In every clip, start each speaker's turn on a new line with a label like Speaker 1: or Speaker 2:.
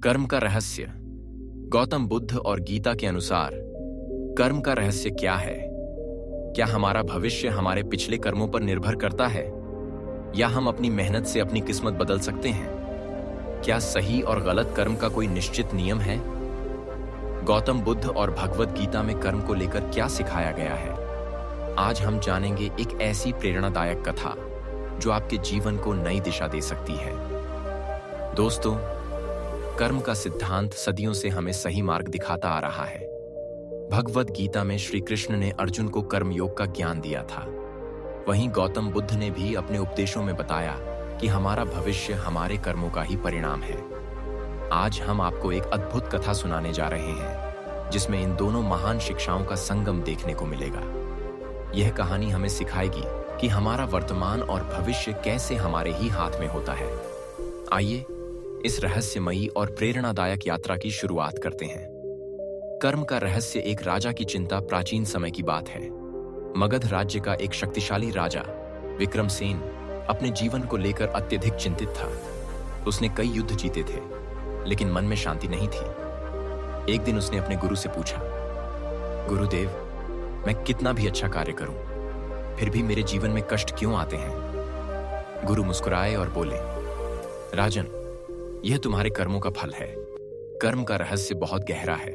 Speaker 1: कर्म का रहस्य। गौतम बुद्ध और गीता के अनुसार कर्म का रहस्य क्या है? क्या हमारा भविष्य हमारे पिछले कर्मों पर निर्भर करता है, या हम अपनी मेहनत से अपनी किस्मत बदल सकते हैं? क्या सही और गलत कर्म का कोई निश्चित नियम है? गौतम बुद्ध और भगवद गीता में कर्म को लेकर क्या सिखाया गया है? आज हम जानेंगे एक ऐसी प्रेरणादायक कथा जो आपके जीवन को नई दिशा दे सकती है। दोस्तों, कर्म का सिद्धांत सदियों से हमें सही मार्ग दिखाता आ रहा है। भगवद गीता में श्री कृष्ण ने अर्जुन को कर्मयोग का ज्ञान दिया था। वहीं गौतम बुद्ध ने भी अपने उपदेशों में बताया कि हमारा भविष्य हमारे कर्मों का ही परिणाम है। आज हम आपको एक अद्भुत कथा सुनाने जा रहे हैं जिसमें इन दोनों महान शिक्षाओं का संगम देखने को मिलेगा। यह कहानी हमें सिखाएगी कि हमारा वर्तमान और भविष्य कैसे हमारे ही हाथ में होता है। आइए इस रहस्यमयी और प्रेरणादायक यात्रा की शुरुआत करते हैं। कर्म का रहस्य। एक राजा की चिंता। प्राचीन समय की बात है। मगध राज्य का एक शक्तिशाली राजा विक्रमसेन अपने जीवन को लेकर अत्यधिक चिंतित था। उसने कई युद्ध जीते थे, लेकिन मन में शांति नहीं थी। एक दिन उसने अपने गुरु से पूछा, गुरुदेव, मैं कितना भी अच्छा कार्य करूं, फिर भी मेरे जीवन में कष्ट क्यों आते हैं? गुरु मुस्कुराए और बोले, राजन, यह तुम्हारे कर्मों का फल है। कर्म का रहस्य बहुत गहरा है।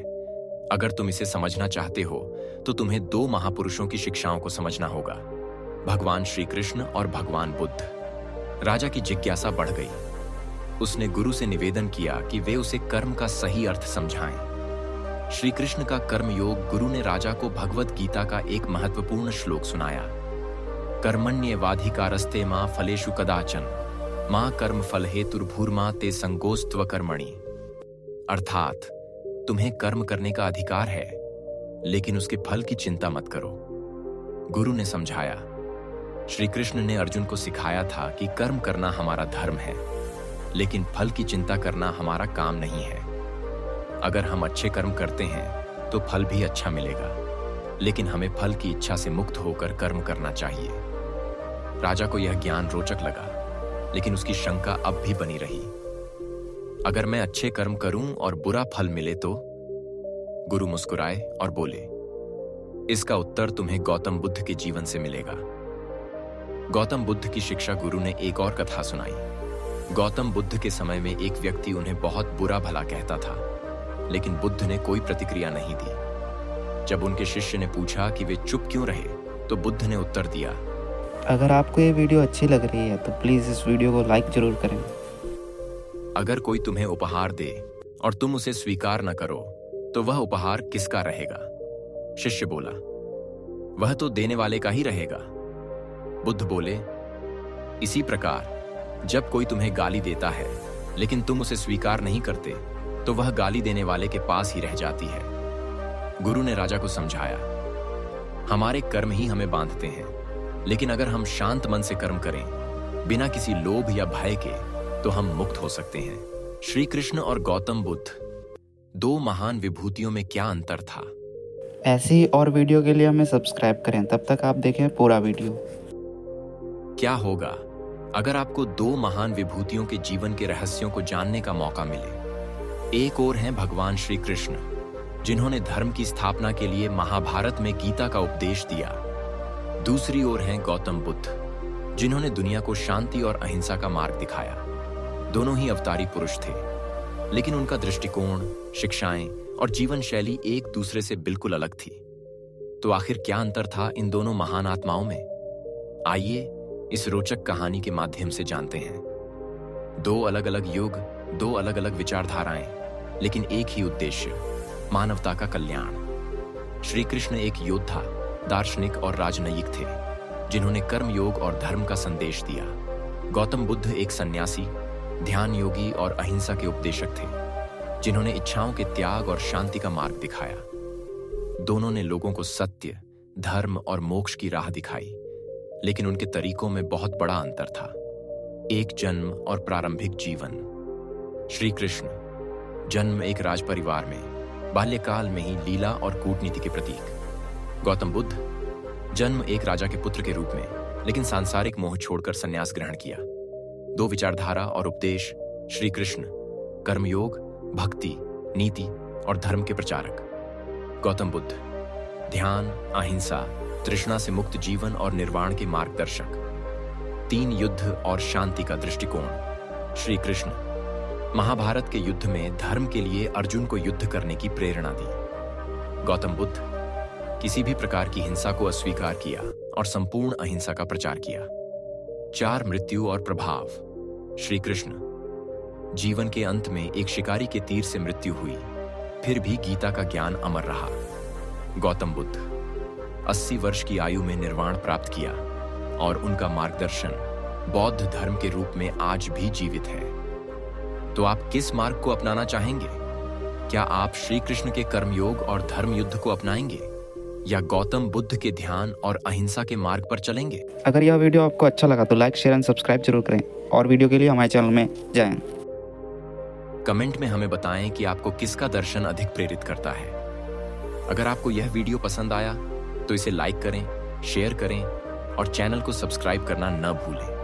Speaker 1: अगर तुम इसे समझना चाहते हो तो तुम्हें दो महापुरुषों की शिक्षाओं को समझना होगा, भगवान श्री कृष्ण और भगवान बुद्ध। राजा की जिज्ञासा बढ़ गई। उसने गुरु से निवेदन किया कि वे उसे कर्म का सही अर्थ समझाएं। श्री कृष्ण का कर्मयोग। गुरु ने राजा को भगवद गीता का एक महत्वपूर्ण श्लोक सुनाया, कर्मण्येवाधिकारस्ते मा फलेषु कदाचन मां कर्म फल हेतुर्भूर्मा ते संगोस्त्व कर्मणि। अर्थात तुम्हें कर्म करने का अधिकार है, लेकिन उसके फल की चिंता मत करो। गुरु ने समझाया। श्री कृष्ण ने अर्जुन को सिखाया था कि कर्म करना हमारा धर्म है, लेकिन फल की चिंता करना हमारा काम नहीं है। अगर हम अच्छे कर्म करते हैं तो फल भी अच्छा मिलेगा, लेकिन हमें फल की इच्छा से मुक्त होकर कर्म करना चाहिए। राजा को यह ज्ञान रोचक लगा, लेकिन उसकी शंका अब भी बनी रही। अगर मैं अच्छे कर्म करूं और बुरा फल मिले तो? गुरु मुस्कुराए और बोले, इसका उत्तर तुम्हें गौतम बुद्ध के जीवन से मिलेगा। गौतम बुद्ध की शिक्षा। गुरु ने एक और कथा सुनाई। गौतम बुद्ध के समय में एक व्यक्ति उन्हें बहुत बुरा भला कहता था, लेकिन बुद्ध ने कोई प्रतिक्रिया नहीं दी। जब उनके शिष्य ने पूछा कि वे चुप क्यों रहे, तो बुद्ध ने उत्तर दिया,
Speaker 2: अगर आपको ये वीडियो अच्छी लग रही है तो प्लीज़ इस वीडियो को लाइक जरूर करें।
Speaker 1: अगर कोई तुम्हें उपहार दे और तुम उसे स्वीकार न करो तो वह उपहार किसका रहेगा? शिष्य बोला, वह तो देने वाले का ही रहेगा। बुद्ध बोले, इसी प्रकार जब कोई तुम्हें गाली देता है लेकिन तुम उसे स्वीकार नहीं करते तो वह गाली देने वाले के पास ही रह जाती है। गुरु ने राजा को समझाया, हमारे कर्म ही हमें बांधते हैं, लेकिन अगर हम शांत मन से कर्म करें, बिना किसी लोभ या भय के, तो हम मुक्त हो सकते हैं। श्री कृष्ण और गौतम बुद्ध, दो महान विभूतियों में क्या अंतर था?
Speaker 2: ऐसी और वीडियो के लिए हमें सब्सक्राइब करें। तब तक आप देखें पूरा वीडियो।
Speaker 1: क्या होगा अगर आपको दो महान विभूतियों के जीवन के रहस्यों को जानने का मौका मिले? एक ओर हैं भगवान श्री कृष्ण, जिन्होंने धर्म की स्थापना के लिए महाभारत में गीता का उपदेश दिया। दूसरी ओर हैं गौतम बुद्ध, जिन्होंने दुनिया को शांति और अहिंसा का मार्ग दिखाया। दोनों ही अवतारी पुरुष थे, लेकिन उनका दृष्टिकोण, शिक्षाएं और जीवन शैली एक दूसरे से बिल्कुल अलग थी। तो आखिर क्या अंतर था इन दोनों महान आत्माओं में? आइए इस रोचक कहानी के माध्यम से जानते हैं। दो अलग अलग युग, दो अलग अलग विचारधाराएं, लेकिन एक ही उद्देश्य, मानवता का कल्याण। श्री कृष्ण एक योद्धा, दार्शनिक और राजनयिक थे, जिन्होंने कर्मयोग और धर्म का संदेश दिया। गौतम बुद्ध एक सन्यासी, ध्यान योगी और अहिंसा के उपदेशक थे, जिन्होंने इच्छाओं के त्याग और शांति का मार्ग दिखाया। दोनों ने लोगों को सत्य, धर्म और मोक्ष की राह दिखाई, लेकिन उनके तरीकों में बहुत बड़ा अंतर था। एक जन्म और प्रारंभिक जीवन। श्री कृष्ण जन्म एक राज परिवार में, बाल्यकाल में ही लीला और कूटनीति के प्रतीक। गौतम बुद्ध जन्म एक राजा के पुत्र के रूप में, लेकिन सांसारिक मोह छोड़कर संन्यास ग्रहण किया। दो विचारधारा और उपदेश। श्री कृष्ण कर्मयोग, भक्ति, नीति और धर्म के प्रचारक। गौतम बुद्ध, ध्यान, अहिंसा, तृष्णा से मुक्त जीवन और निर्वाण के मार्गदर्शक। 3 युद्ध और शांति का दृष्टिकोण। श्री कृष्ण, महाभारत के युद्ध में धर्म के लिए अर्जुन को युद्ध करने की प्रेरणा दी। गौतम बुद्ध, किसी भी प्रकार की हिंसा को अस्वीकार किया और संपूर्ण अहिंसा का प्रचार किया। 4 मृत्यु और प्रभाव। श्री कृष्ण, जीवन के अंत में एक शिकारी के तीर से मृत्यु हुई, फिर भी गीता का ज्ञान अमर रहा। गौतम बुद्ध, 80 वर्ष की आयु में निर्वाण प्राप्त किया और उनका मार्गदर्शन बौद्ध धर्म के रूप में आज भी जीवित है। तो आप किस मार्ग को अपनाना चाहेंगे? क्या आप श्री कृष्ण के कर्मयोग और धर्म युद्ध को अपनाएंगे या गौतम बुद्ध के ध्यान और अहिंसा के मार्ग पर चलेंगे?
Speaker 2: अगर यह वीडियो आपको अच्छा लगा तो लाइक, शेयर एंड सब्सक्राइब जरूर करें और वीडियो के लिए हमारे चैनल में जाएं।
Speaker 1: कमेंट में हमें बताएं कि आपको किसका दर्शन अधिक प्रेरित करता है। अगर आपको यह वीडियो पसंद आया तो इसे लाइक करें, शेयर करें और चैनल को सब्सक्राइब करना न भूलें।